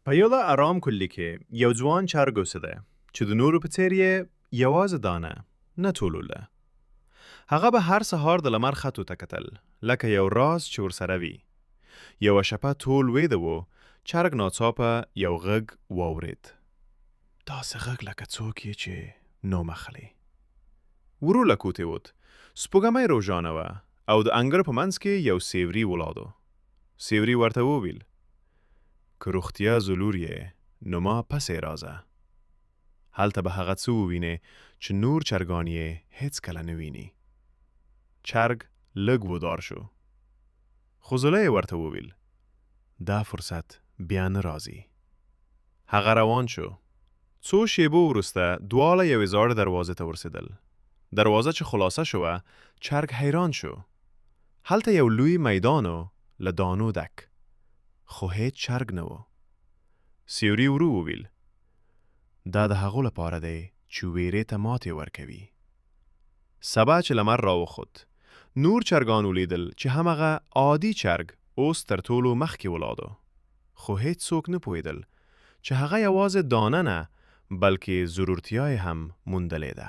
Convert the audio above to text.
په یوه ارام کلي کې یو ځوان چرګ اوسېده چې د نورو په څېر یې یوازې دانه نه ټولوله. هغه به هر سهار د لمر ختو ته کتل لکه یو راز چې ورسره وي. یوه شپه ټول ویده و، چرګ ناڅاپه یو غږ واورېد. داسې غږ لکه څوک یې چې نوم اخلي. ورو له کوټې ووت. سپوږمۍ روژانه وه او د انګړ په منځ کې یو سیوري ولاړ و. سیوري ورته وویل: که روغتیا زلور یې نو ما پسې راځه. هلته به هغه څه ووینې چې نور چرګان یې هیڅ کله نه ویني. چرګ لږ ودار شو، خو زله یې ورته وویل: دا فرصت بیا نه راځي. هغه روان شو. څو شیبو وروسته دواړه یوې زاړه دروازې ته ورسېدل. دروازه چې خلاصه شوه، چرګ حیران شو. هلته یو لوی میدان و له دانو ډک، خو هیڅ چرګ نه و. سیوري ورو وویل: دا د هغو لپاره دی چې ویرې ته ماتې ورکوي. سبا چې لمر راوخوت، نور چرګان ولیدل چې همغه عادي چرګ اوس تر ټولو مخکې ولاړ و. خو هیڅ څوک نه پوهېدل چې هغه یوازې دانه نه بلکې ضرورتیا یې هم موندلې ده.